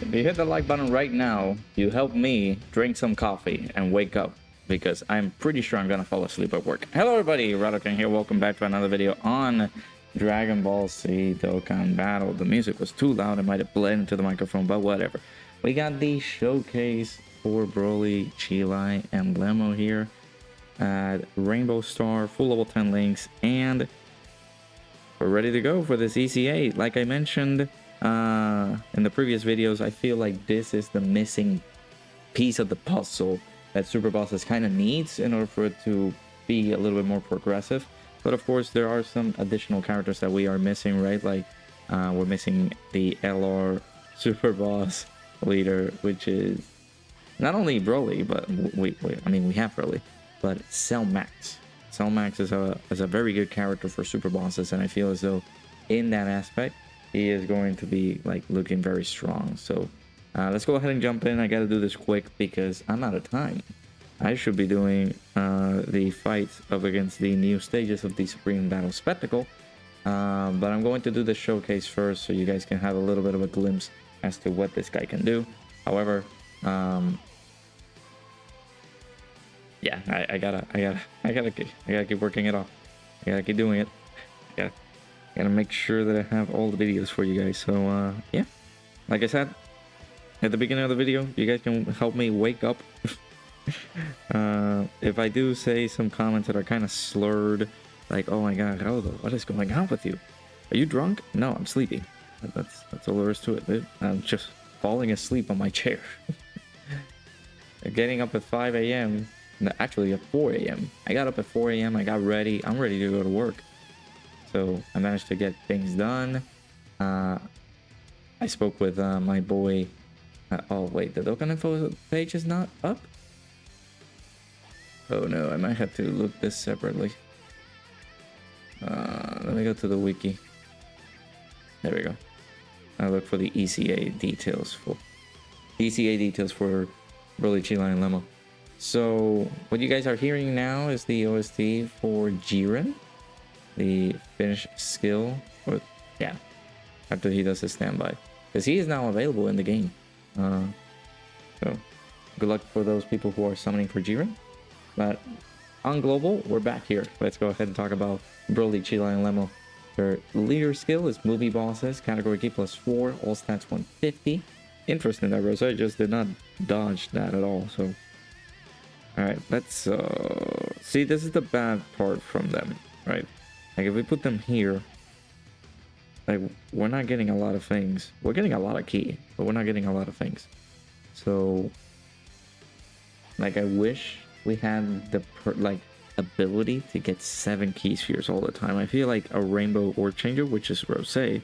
If you hit the like button right now, you help me drink some coffee and wake up, because I'm pretty sure I'm gonna fall asleep at work. Hello everybody, Dokkan here. Welcome back to another video on Dragon Ball Z Dokkan Battle. The music was too loud, it might have bled into the microphone, but whatever. We got the showcase for Broly, CHEELAI, and Lemo here at Rainbow Star, full level 10 links, and we're ready to go for this EZA. Like I mentioned in the previous videos, I feel like this is the missing piece of the puzzle that Super Bosses kind of needs in order for it to be a little bit more progressive. But of course, there are some additional characters that we are missing, right? Like we're missing the LR Super Boss leader, which is not only Broly, but we have Broly, but Cell Max. Cell Max is a very good character for Super Bosses, and I feel as though in that aspect he is going to be like looking very strong. So let's go ahead and jump in. I gotta do this quick because I'm out of time. I should be doing the fights up against the new stages of the Supreme Battle Spectacle, but I'm going to do the showcase first so you guys can have a little bit of a glimpse as to what this guy can do. However, yeah, I gotta keep working it off. I gotta keep doing it. Gotta make sure that I have all the videos for you guys. So yeah, like I said at the beginning of the video, you guys can help me wake up. If I do say some comments that are kind of slurred, like, oh my god, Rauldo, what is going on with you? Are you drunk? No, I'm sleeping. That's all there is to it, dude. I'm just falling asleep on my chair. Getting up at 5 a.m. Actually at 4 a.m. I got up at 4 a.m. I got ready. I'm ready to go to work. So I managed to get things done. I spoke with my boy. Oh wait, the Dokkan info page is not up? Oh no, I might have to look this separately. Let me go to the wiki. There we go. I look for the EZA details for Broly, CHEELAI, and Lemo. So what you guys are hearing now is the OST for Jiren, the Finnish skill, or yeah, after he does his standby, because he is now available in the game. So good luck for those people who are summoning for Jiren. But on global, we're back here. Let's go ahead and talk about Broly, CHEELAI, and Lemo. Their leader skill is Movie Bosses, category K +4, all stats 150. Interesting that Rose just did not dodge that at all. So alright, let's see, this is the bad part from them, right? Like if we put them here, like we're not getting a lot of things. We're getting a lot of key, but we're not getting a lot of things. So like I wish we had the ability to get 7 key spheres all the time. I feel like a Rainbow Orb Changer, which is Rose,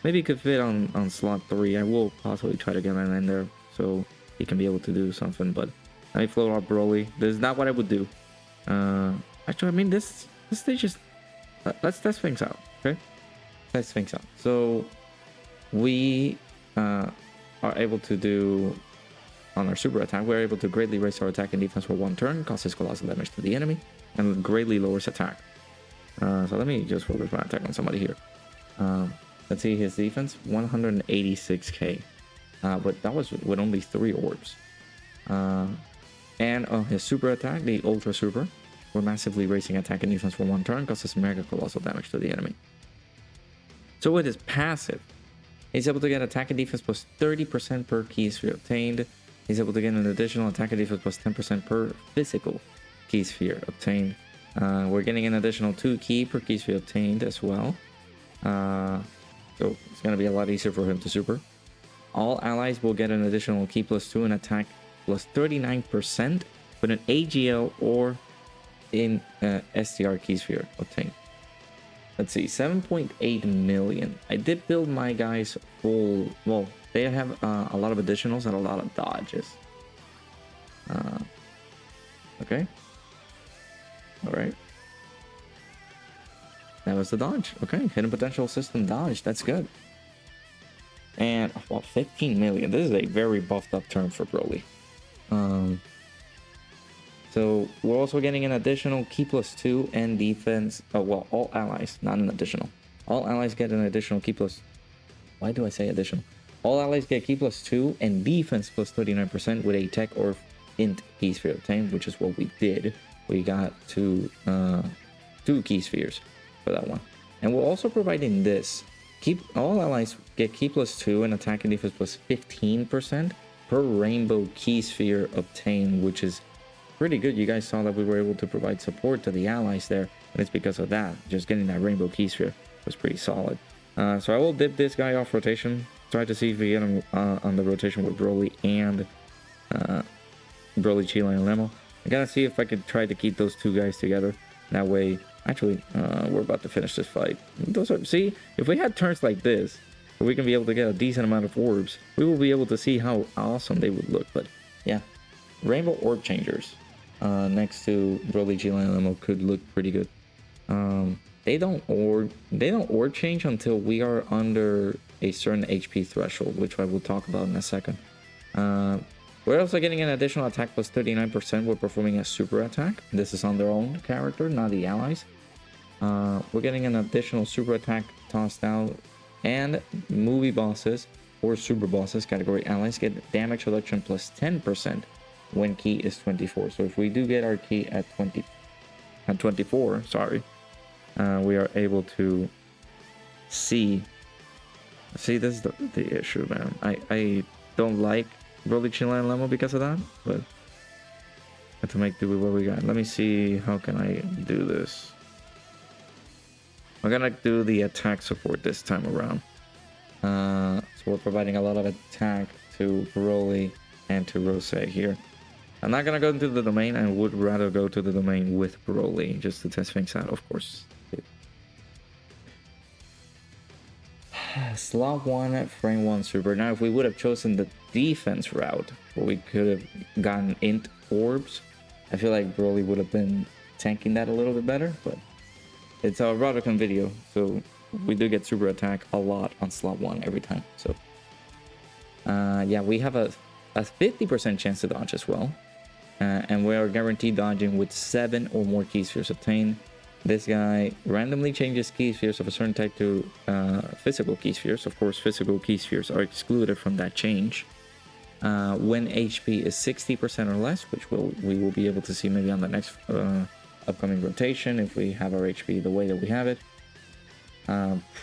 maybe could fit on slot 3. I will possibly try to get him in there so he can be able to do something, but let me float out Broly. This is not what I would do. Actually, I mean, this stage is... let's test things out, okay? Test things out. So, we are able to do... on our super attack, we're able to greatly raise our attack and defense for 1 turn, causes colossal damage to the enemy, and greatly lowers attack. So let me just focus my attack on somebody here. Let's see his defense, 186k. But that was with only 3 orbs. And on his super attack, the Ultra Super, we're massively raising attack and defense for 1 turn, causes mega colossal damage to the enemy. So with his passive, he's able to get attack and defense plus 30% per key sphere obtained. He's able to get an additional attack and defense plus 10% per physical key sphere obtained. We're getting an additional 2 key per key sphere obtained as well. So it's going to be a lot easier for him to super. All allies will get an additional key +2 and attack plus 39% with an AGL or in STR key sphere obtained. Let's see, 7.8 million. I did build my guys full. Well, they have a lot of additionals and a lot of dodges. Okay. All right. That was the dodge. Okay, hidden potential system dodge. That's good. And well, 15 million. This is a very buffed up turn for Broly. So we're also getting an additional key +2 and defense. Oh well, all allies, not an additional. All allies get an additional key plus. Why do I say additional? All allies get key +2 and defense +39% with a tech or int key sphere obtained, which is what we did. We got two key spheres for that one. And we're also providing this. All allies get key +2 and attack and defense +15% per rainbow key sphere obtained, which is pretty good. You guys saw that we were able to provide support to the allies there, and it's because of that. Just getting that rainbow key sphere was pretty solid. So I will dip this guy off rotation. Try to see if we get him on the rotation with BROLY and BROLY, CHEELAI, and LEMO. I gotta see if I could try to keep those two guys together. That way, actually, we're about to finish this fight. See, if we had turns like this, where we can be able to get a decent amount of orbs, we will be able to see how awesome they would look. But yeah, rainbow orb changers next to BROLY, CHEELAI, and LEMO could look pretty good. They don't orb change until we are under a certain HP threshold, which I will talk about in a second. We're also getting an additional attack +39% when performing a super attack. This is on their own character, not the allies. We're getting an additional super attack tossed out, and movie bosses or super bosses category allies get damage reduction +10% when key is 24. So if we do get our key at 24, sorry, we are able to see this is the issue, man. I don't like BROLY, CHEELAI, and LEMO because of that, but I have to make do with what we got. Let me see, how can I do this? I'm gonna do the attack support this time around. So we're providing a lot of attack to BROLY and to Rose here. I'm not gonna go into the domain. I would rather go to the domain with BROLY just to test things out, of course. Slot 1, frame 1 super. Now, if we would have chosen the defense route, where we could have gotten int orbs, I feel like BROLY would have been tanking that a little bit better, but it's a Dokkan video, so we do get super attack a lot on slot 1 every time. So, yeah, we have a 50% chance to dodge as well, and we are guaranteed dodging with 7 or more key spheres obtained. This guy randomly changes key spheres of a certain type to physical key spheres. Of course, physical key spheres are excluded from that change. When HP is 60% or less, which we will be able to see maybe on the next upcoming rotation if we have our HP the way that we have it.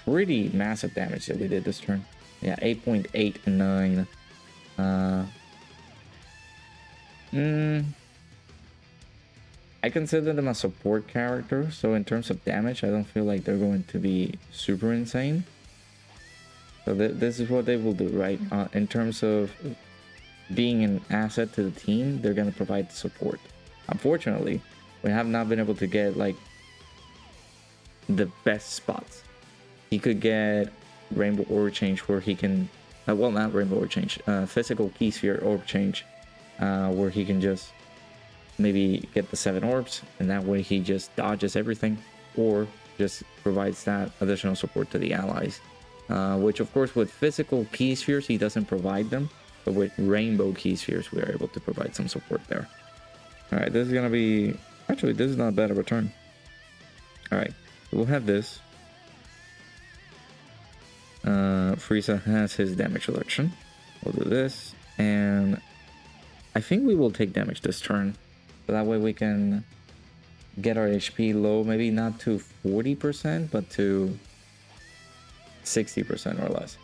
Pretty massive damage that we did this turn. Yeah, 8.89. I consider them a support character, so in terms of damage, I don't feel like they're going to be super insane. So this is what they will do, right? In terms of being an asset to the team, they're going to provide support. Unfortunately, we have not been able to get like the best spots. He could get Rainbow Orb Change where he can, well, not Rainbow Orb Change, Physical Key Sphere Orb Change, where he can just maybe get the 7 orbs, and that way he just dodges everything, or just provides that additional support to the allies. Which of course with physical key spheres he doesn't provide them, but with rainbow key spheres we are able to provide some support there. Alright, this is gonna be, actually this is not bad of a turn. Alright, we'll have this. Frieza has his damage reduction. We'll do this, and I think we will take damage this turn. So that way we can get our HP low, maybe not to 40%, but to 60% or less.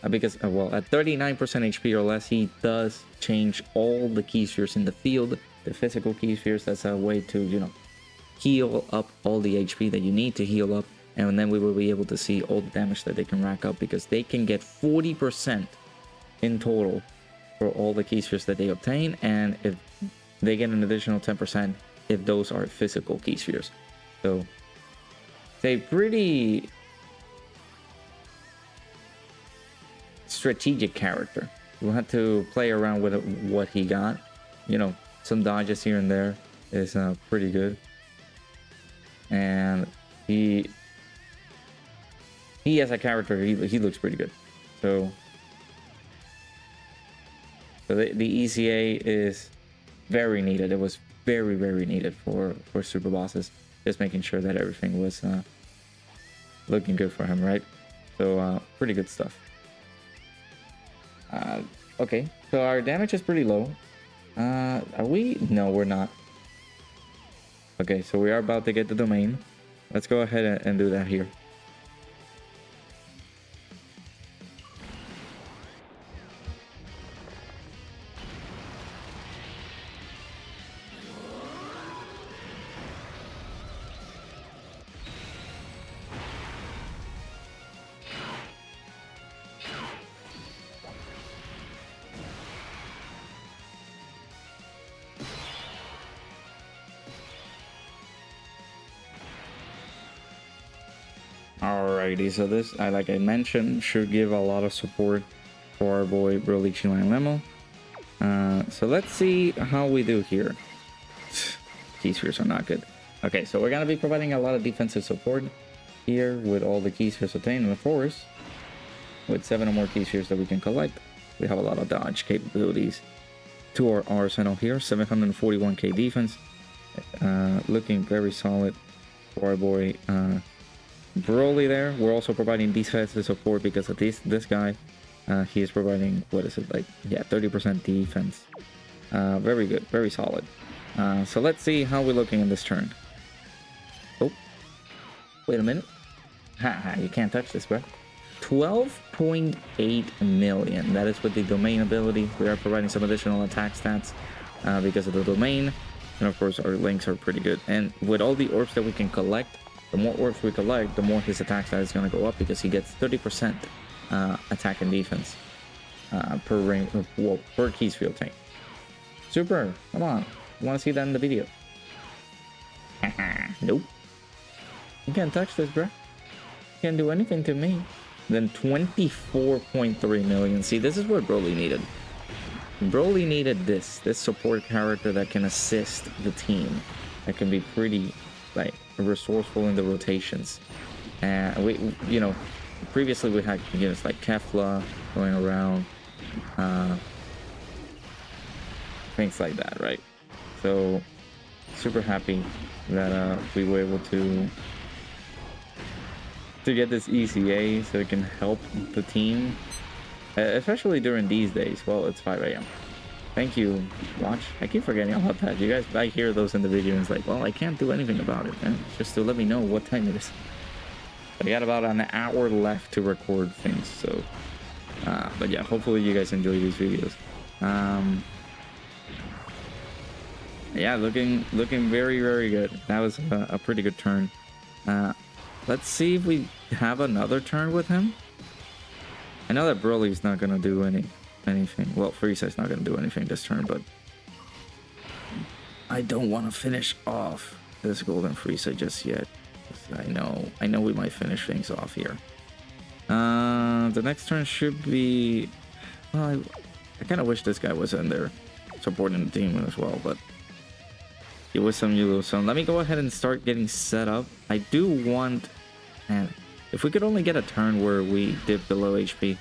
Because, well, at 39% HP or less, he does change all the key spheres in the field, the physical key spheres. That's a way to, you know, heal up all the HP that you need to heal up. And then we will be able to see all the damage that they can rack up, because they can get 40% in total for all the key spheres that they obtain. And if they get an additional 10% if those are physical key spheres. So it's a pretty strategic character. We'll have to play around with what he got. You know, some dodges here and there is pretty good. And he as a character, he looks pretty good. So the EZA is very needed. It was very, very needed for super bosses. Just making sure that everything was looking good for him, right? So pretty good stuff. Okay, so our damage is pretty low. Are we? No, we're not. Okay, so we are about to get the domain. Let's go ahead and do that here. Alrighty, so this, like I mentioned, should give a lot of support for our boy BROLY, CHEELAI LEMO. So let's see how we do here. Key spheres are not good. Okay, so we're gonna be providing a lot of defensive support here with all the key spheres obtained, and of course, with 7 or more key spheres that we can collect, we have a lot of dodge capabilities to our arsenal here. 741k defense, looking very solid for our boy BROLY there. We're also providing defensive support because of this guy. He is providing, what is it, like, yeah, 30% defense. Very good, very solid. So let's see how we're looking in this turn. Oh, wait a minute. Haha, you can't touch this, bro. 12.8 million. That is with the domain ability. We are providing some additional attack stats because of the domain. And of course, our links are pretty good. And with all the orbs that we can collect, the more orbs we collect, the more his attack stat is going to go up because he gets 30% attack and defense per ring, well, per key sphere tank. Super, come on. I want to see that in the video. Nope. You can't touch this, bro. You can't do anything to me. Then 24.3 million. See, this is what BROLY needed. BROLY needed this support character that can assist the team, that can be pretty, like, resourceful in the rotations. And we, you know, previously we had units like Kefla going around, things like that, right? So super happy that we were able to get this ECA so it can help the team, especially during these days. Well, it's 5 a.m. Thank you, Watch. I keep forgetting about that. You guys, I hear those in the video and it's like, well, I can't do anything about it, man. Just to let me know what time it is. I got about an hour left to record things, so but yeah, hopefully you guys enjoy these videos. Yeah, looking very, very good. That was a pretty good turn. Let's see if we have another turn with him. I know that BROLY's not gonna do anything. Well, Frieza's not gonna do anything this turn, but I don't want to finish off this golden Frieza just yet. I know we might finish things off here. The next turn should be, well, I kind of wish this guy was in there supporting the team as well, but you win some, you lose some. Let me go ahead and start getting set up. I do want, and if we could only get a turn where we dip below HP,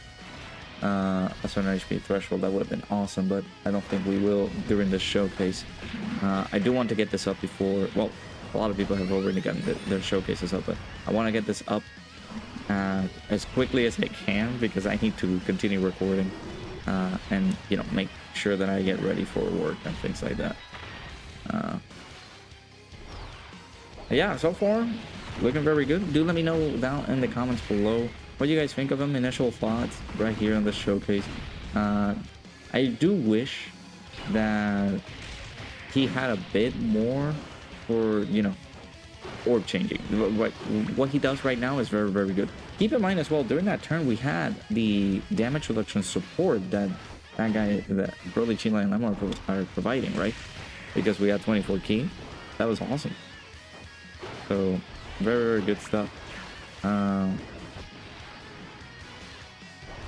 a certain HP threshold, that would have been awesome, but I don't think we will during this showcase. I do want to get this up before, well, a lot of people have already gotten their showcases up, but I want to get this up as quickly as I can because I need to continue recording and, you know, make sure that I get ready for work and things like that. Yeah, so far looking very good. Do let me know down in the comments below what you guys think of him. Initial thoughts right here on the showcase. I do wish that he had a bit more for, you know, orb changing. What he does right now is very, very good. Keep in mind as well, during that turn we had the damage reduction support that guy, that BROLY, CHEELAI LEMO are providing, right? Because we had 24 key. That was awesome. So very, very good stuff.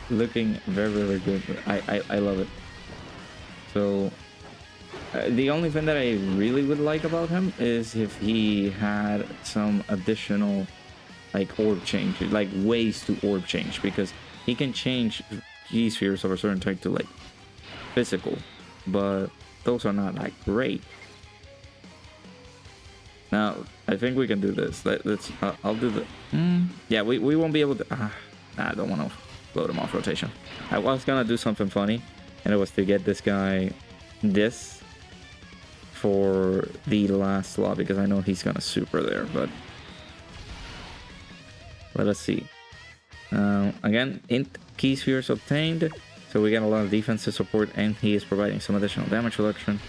Looking very, very good. I love it. So the only thing that I really would like about him is if he had some additional, like, orb change, like ways to orb change, because he can change key spheres of a certain type to, like, physical, but those are not, like, great. Now I think we can do this. Let's I'll do the yeah, we won't be able to nah, I don't want to explode him off rotation. I was gonna do something funny, and it was to get this guy this for the last slot, because I know he's gonna super there, but let us see. Again, int key spheres obtained, so we got a lot of defensive support, and he is providing some additional damage reduction.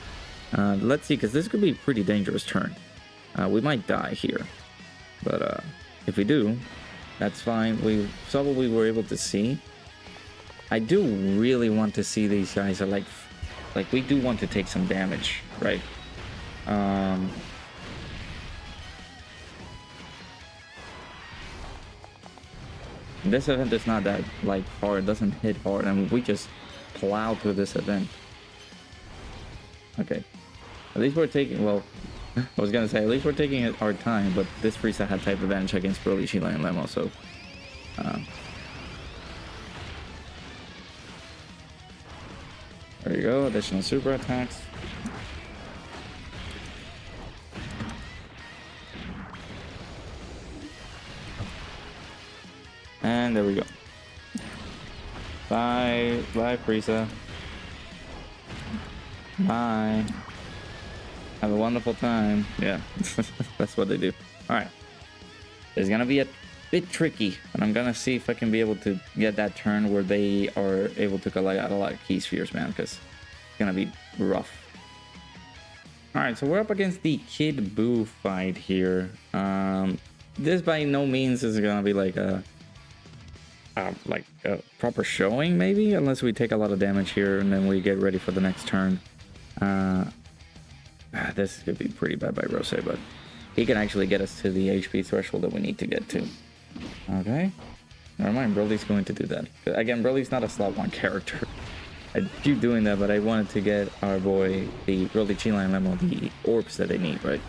Let's see, because this could be a pretty dangerous turn. We might die here, but if we do, that's fine. We saw what we were able to see. I do really want to see these guys are like we do want to take some damage, right? This event is not that like hard, it doesn't hit hard, and we just plow through this event. Okay, at least we're taking, well, I was gonna say at least we're taking our time, but this Frieza had type advantage against BROLY, CHEELAI, and LEMO, so there you go, additional super attacks. And there we go. Bye, bye, Frieza. Bye. Have a wonderful time. Yeah, that's what they do. All right. It's gonna be a bit tricky, but I'm gonna see if I can be able to get that turn where they are able to collect out a lot of key spheres, man, because it's gonna be rough. All right, so we're up against the Kid Buu fight here. This by no means is gonna be like a proper showing, maybe, unless we take a lot of damage here and then we get ready for the next turn. This could be pretty bad by Rose, but he can actually get us to the HP threshold that we need to get to. Okay, never mind, Broly's going to do that. Again, Broly's not a slot 1 character. I keep doing that, but I wanted to get our boy, the BROLY, CHEELAI, and LEMO, the orbs that they need, right?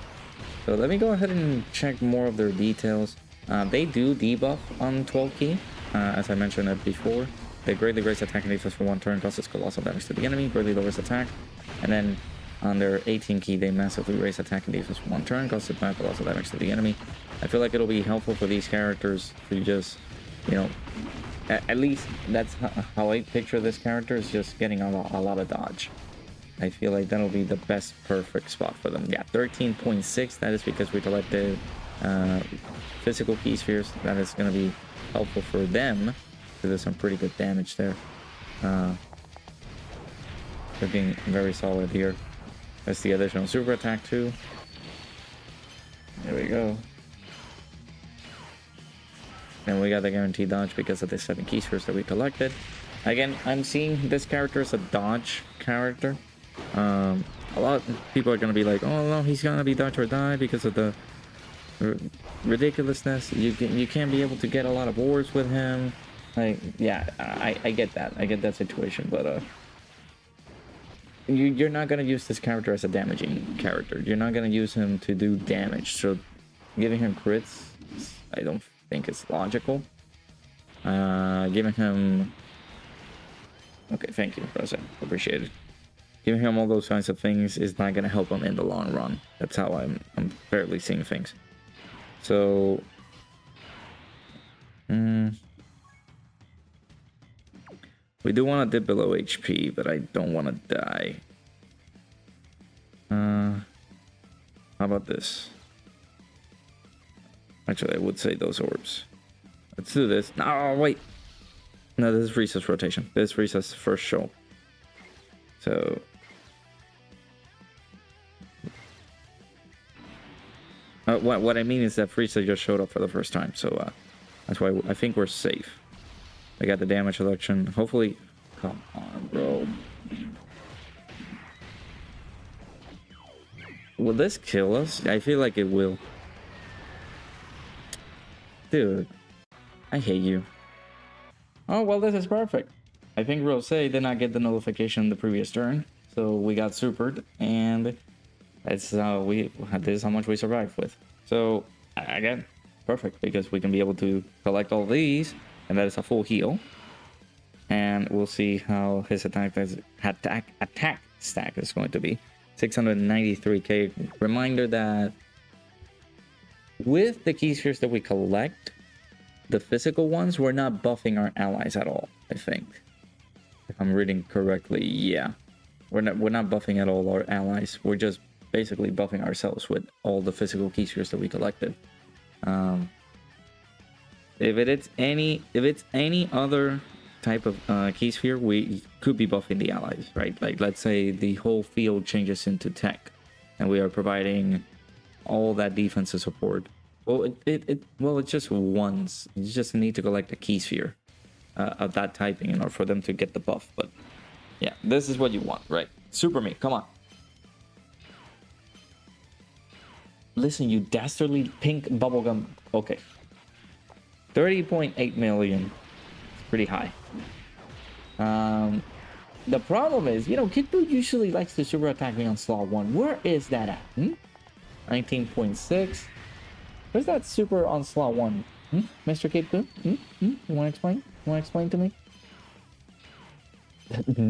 So let me go ahead and check more of their details. They do debuff on 12 key. As I mentioned it before, they greatly raise attack and defense for 1 turn, causes colossal damage to the enemy, greatly lowers attack. And then on their 18 key, they massively raise attack and defense for 1 turn, causes colossal damage to the enemy. I feel like it'll be helpful for these characters to just, you know, at least that's how I picture this character, is just getting a lot of dodge. I feel like that'll be the best perfect spot for them. Yeah, 13.6, that is because we collected physical key spheres. That is going to be helpful for them, because there's some pretty good damage there. Looking very solid here. That's the additional super attack too. There we go. And we got the guaranteed dodge because of the 7 key spheres that we collected. Again, I'm seeing this character as a dodge character. A lot of people are going to be like, oh no, he's going to be dodge or die because of the ridiculousness. You can't be able to get a lot of wars with him. Like, yeah, I get that. I get that situation, but you're not gonna use this character as a damaging character. You're not gonna use him to do damage. So giving him crits, I don't think it's logical. Giving him, okay, thank you, Rosa, appreciate it. Giving him all those kinds of things is not gonna help him in the long run. That's how I'm fairly seeing things. So, we do want to dip below HP, but I don't want to die. How about this? Actually, I would say those orbs. Let's do this. No, wait. No, this is Frieza's rotation. This is Frieza's first show. So, what I mean is that Frieza just showed up for the first time, so that's why I think we're safe. I got the damage reduction. Hopefully, come on, bro. Will this kill us? I feel like it will. Dude, I hate you. Oh, well, this is perfect. I think Rose did not get the notification the previous turn, so we got supered, and that's how this is how much we survived with. So again, perfect, because we can be able to collect all these, and that is a full heal. And we'll see how his attack stack is going to be. 693k. Reminder that with the key spheres that we collect, the physical ones, we're not buffing our allies at all, I think. If I'm reading correctly, yeah. We're not buffing at all our allies. We're just basically buffing ourselves with all the physical key spheres that we collected. If it's any other type of key sphere, we could be buffing the allies, right? Like, let's say the whole field changes into tech, and we are providing all that defensive support. Well, it's just once. You just need to collect a key sphere of that typing in order for them to get the buff. But yeah, this is what you want, right? Super me, come on. Listen, you dastardly pink bubblegum. Okay. 30.8 million. It's pretty high. The problem is, you know, Kid Buu usually likes to super attack me on slot 1. Where is that at? 19.6. Where's that super on slot 1? Mr. Kid Buu? You want to explain? You want to explain to me?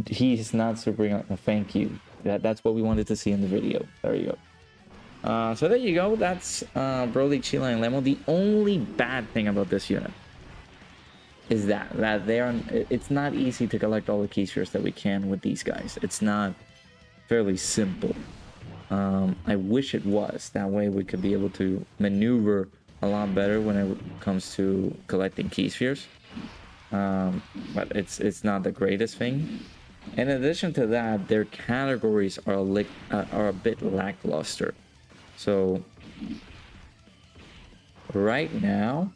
He's not supering. Thank you. That's what we wanted to see in the video. There you go. So there you go. That's Broly, CHEELAI, and Lemo. The only bad thing about this unit is that they are. It's not easy to collect all the key spheres that we can with these guys. It's not fairly simple. I wish it was. That way we could be able to maneuver a lot better when it comes to collecting key spheres. But it's not the greatest thing. In addition to that, their categories are a bit lackluster. So right now,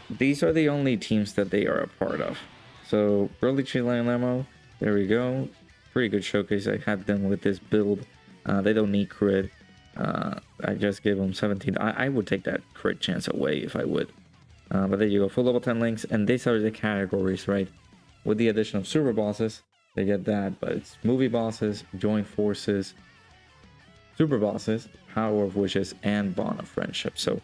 these are the only teams that they are a part of. So Broly, CHEELAI, and Lemo, there we go. Pretty good showcase. I had them with this build. They don't need crit. I just gave them 17. I would take that crit chance away if I would. But there you go, full level 10 links, and these are the categories, right? With the addition of super bosses, they get that, but it's movie bosses, joint forces, super bosses, power of wishes, and bond of friendship. So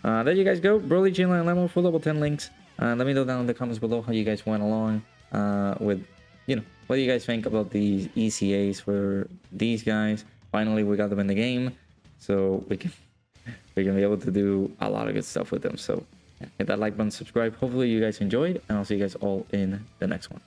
there you guys go, Broly, CHEELAI, and Lemo, full level 10 links. Let me know down in the comments below how you guys went along with, you know, what do you guys think about these ECAs for these guys. Finally, we got them in the game, so we can be able to do a lot of good stuff with them. So hit that like button, subscribe. Hopefully you guys enjoyed, and I'll see you guys all in the next one.